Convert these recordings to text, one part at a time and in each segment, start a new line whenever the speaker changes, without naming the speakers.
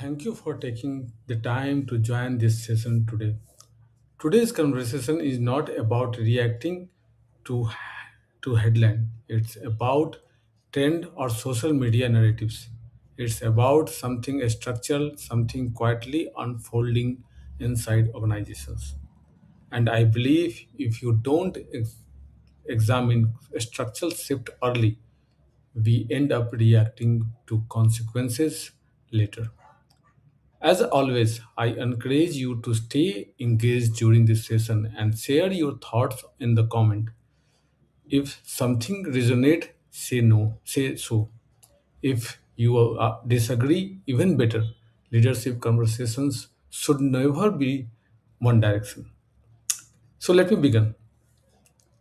Thank you for taking the time to join this session today. Today's conversation is not about reacting to headline. It's about trend or social media narratives. It's about something structural, something quietly unfolding inside organizations. And I believe if you don't examine a structural shift early, we end up reacting to consequences later. As always, I encourage you to stay engaged during this session and share your thoughts in the comment. If something resonates, say no, say so. If you disagree, even better. Leadership conversations should never be one direction. So let me begin.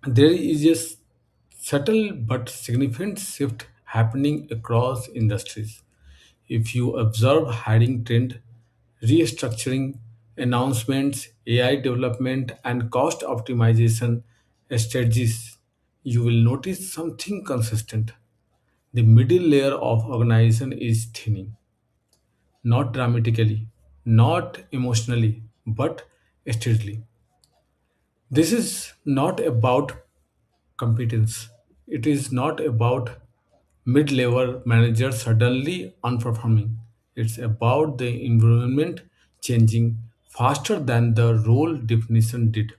There is a subtle but significant shift happening across industries. If you observe hiring trend, restructuring, announcements, AI development, and cost optimization strategies, you will notice something consistent. The middle layer of organization is thinning, not dramatically, not emotionally, but steadily. This is not about competence. It is not about mid level managers suddenly unperforming. It's about the environment changing faster than the role definition did.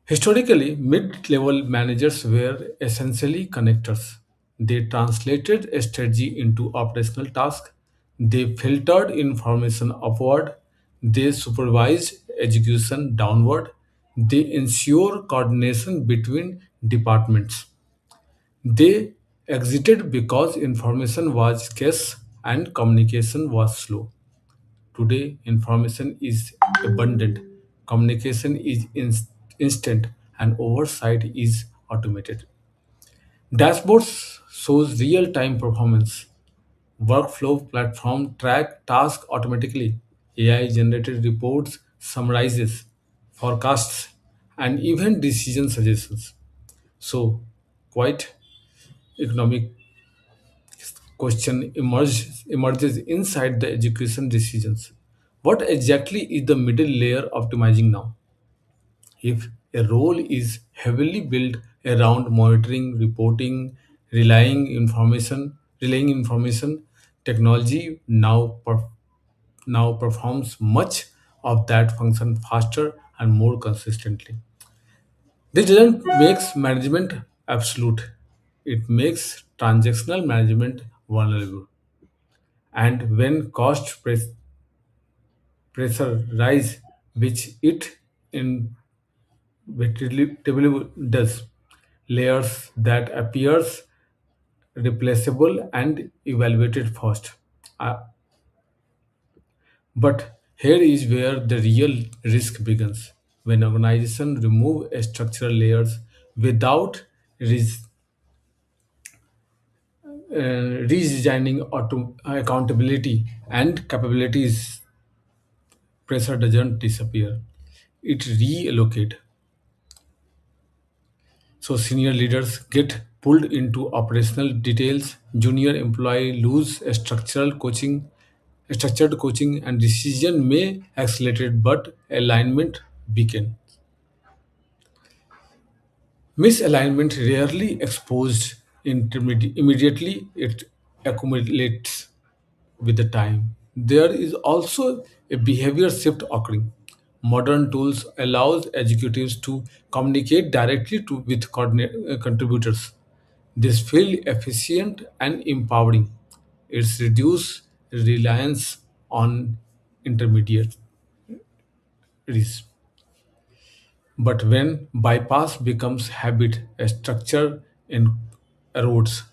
Historically, mid level managers were essentially connectors. They translated a strategy into operational tasks, they filtered information upward, they supervised execution downward, they ensure coordination between departments. They exited because information was scarce and communication was slow. Today, information is abundant, communication is instant, and oversight is automated. Dashboards shows real-time performance. Workflow platform track tasks automatically. AI-generated reports summarizes, forecasts, and even decision suggestions. So, quite economic question emerges inside the education decisions. What exactly is the middle layer optimizing now? If a role is heavily built around monitoring, reporting, relaying information, technology now performs much of that function faster and more consistently. This doesn't makes management absolute. It makes transactional management vulnerable. And when pressure rise, which it inevitably does, layers that appears replaceable and evaluated first. Uh, but here is where the real risk begins. When organizations remove structural layers without redesigning accountability and capabilities, pressure doesn't disappear, it reallocate. So senior leaders get pulled into operational details, junior employee lose a structured coaching, and decision may accelerate but alignment weaken. Misalignment rarely exposed immediately, it accumulates with the time. There is also a behavior shift occurring. Modern tools allows executives to communicate directly with contributors. This feel efficient and empowering. It's reduce reliance on intermediaries. But when bypass becomes habit, a structure erodes.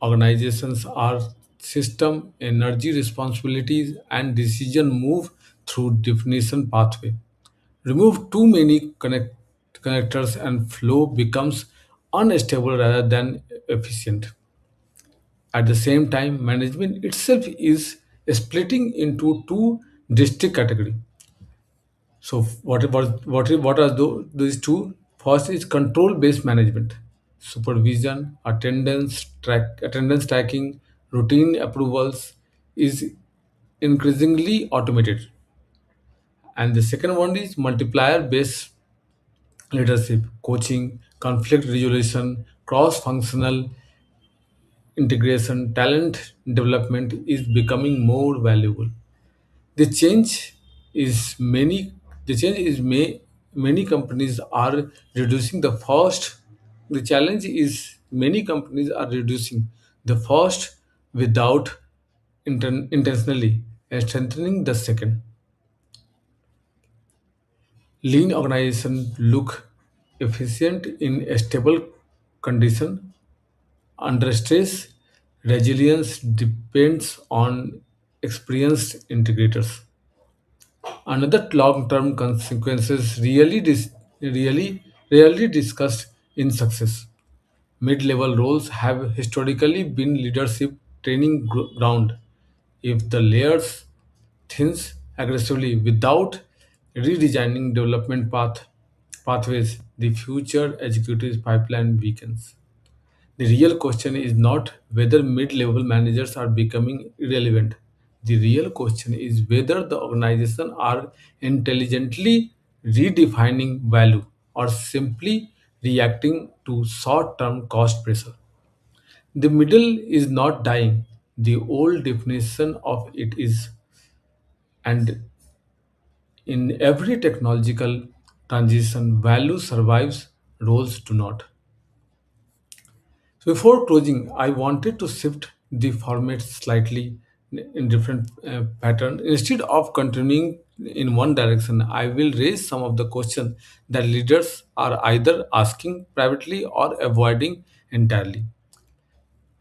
Organizations are system, energy responsibilities, and decision move through definition pathway. Remove too many connectors and flow becomes unstable rather than efficient. At the same time, management itself is splitting into two distinct categories. So what are these two? First is control-based management, supervision, attendance tracking, routine approvals is increasingly automated. And the second one is multiplier based leadership, coaching, conflict resolution, cross functional integration, talent development is becoming more valuable. The change is many. The change is many companies are reducing the first. The challenge is many companies are reducing the first without intentionally and strengthening the second. Lean organization look efficient in a stable condition. Under stress, resilience depends on experienced integrators. Another long-term consequences really rarely discussed in success. Mid-level roles have historically been leadership training ground. If the layers thins aggressively without redesigning development pathways, the future executives pipeline weakens. The real question is not whether mid level managers are becoming irrelevant. The real question is whether the organization are intelligently redefining value or simply reacting to short term cost pressure. The middle is not dying. The old definition of it is, and in every technological transition, value survives, roles do not. So before closing, I wanted to shift the format slightly in different pattern. Instead of continuing in one direction, I will raise some of the questions that leaders are either asking privately or avoiding entirely.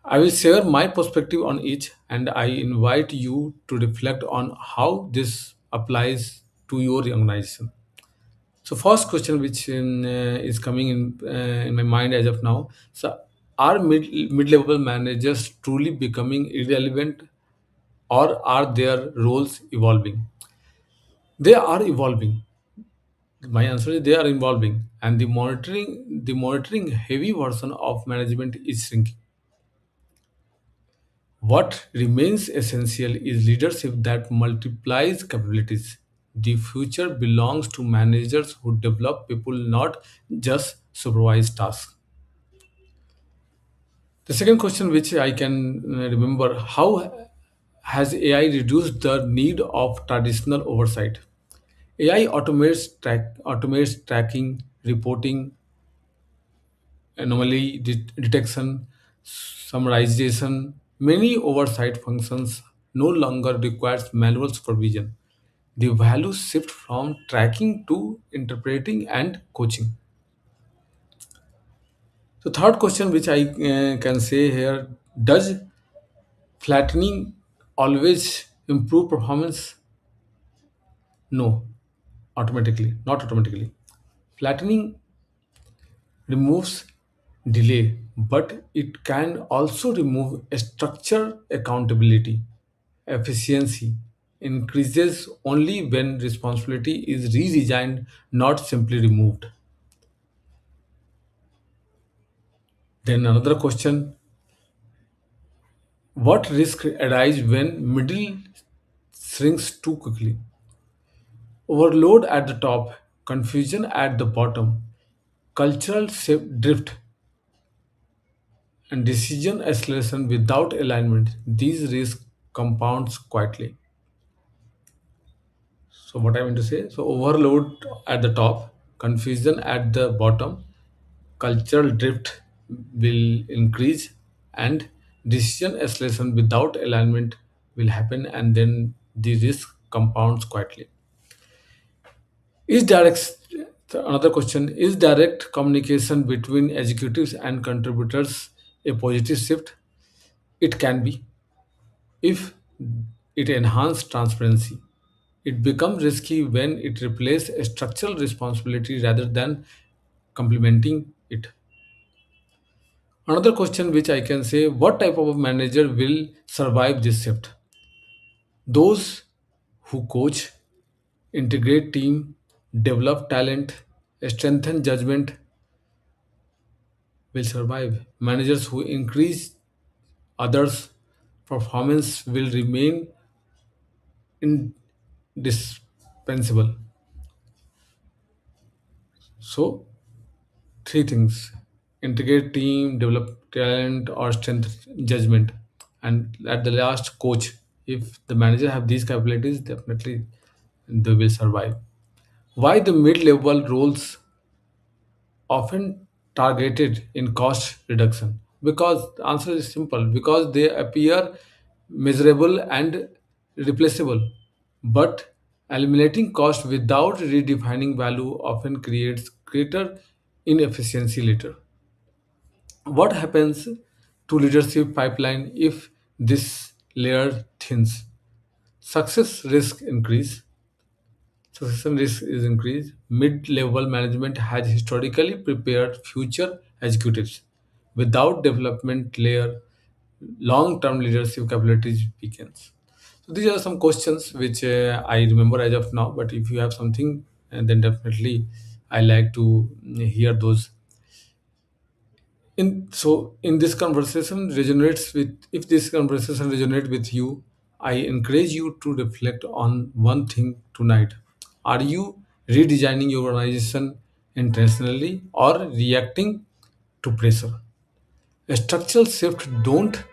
I will share my perspective on each, and I invite you to reflect on how this applies to your organization. So first question which is coming in my mind as of now. So are mid-level managers truly becoming irrelevant, or are their roles evolving? They are evolving. My answer is they are evolving, and the monitoring heavy version of management is shrinking. What remains essential is leadership that multiplies capabilities. The future belongs to managers who develop people, not just supervise tasks. The second question, which I can remember, how has AI reduced the need of traditional oversight? AI automates tracking, reporting, anomaly detection, summarization. Many oversight functions no longer requires manual supervision. The values shift from tracking to interpreting and coaching. So third question, which I can say here, does flattening always improve performance? No, not automatically. Flattening removes delay, but it can also remove structure accountability. Efficiency increases only when responsibility is redesigned, not simply removed. Then another question, what risk arise when middle shrinks too quickly? Overload at the top, confusion at the bottom, cultural drift, and decision acceleration without alignment. These risks compounds quietly. So what I mean to say, so overload at the top, confusion at the bottom, cultural drift will increase, and decision acceleration without alignment will happen, and then the risk compounds quietly. Is direct Another question, is direct communication between executives and contributors a positive shift? It can be if it enhances transparency. It becomes risky when it replaces a structural responsibility rather than complementing it. Another question which I can say, what type of manager will survive this shift? Those who coach, integrate team, develop talent, strengthen judgment will survive. Managers who increase others' performance will remain indispensable. So, three things: integrate team, develop talent, or strengthen judgment. And at the last, coach. If the manager have these capabilities, definitely they will survive. Why the mid-level roles often targeted in cost reduction? Because the answer is simple: because they appear measurable and replaceable. But eliminating cost without redefining value often creates greater inefficiency later. What happens to leadership pipeline if this layer thins? Success risk increase. Succession risk is increased. Mid-level management has historically prepared future executives. Without development layer, long-term leadership capabilities weakens. So these are some questions which I remember as of now. But if you have something, then definitely I like to hear those. In this conversation resonates with if this conversation resonates with you, I encourage you to reflect on one thing tonight. Are you redesigning your organization intentionally or reacting to pressure? A structural shift don't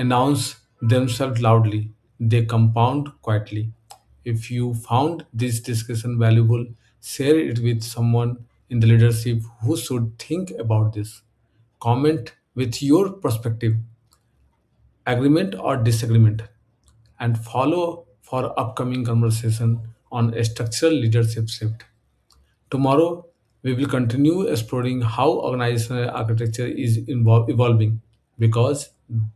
announce themselves loudly, they compound quietly. If you found this discussion valuable, share it with someone in the leadership who should think about this. Comment with your perspective, agreement or disagreement, and follow for upcoming conversation on a structural leadership shift. Tomorrow, we will continue exploring how organizational architecture is evolving because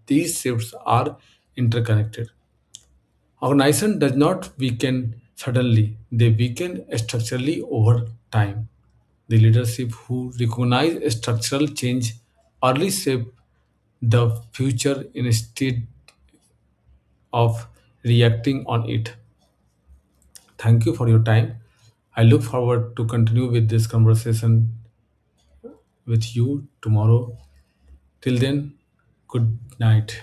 these shifts are interconnected. Organization does not weaken suddenly, they weaken structurally over time. The leadership who recognize structural change early shape the future instead of reacting on it. Thank you for your time. I look forward to continue with this conversation with you tomorrow. Till then, good night.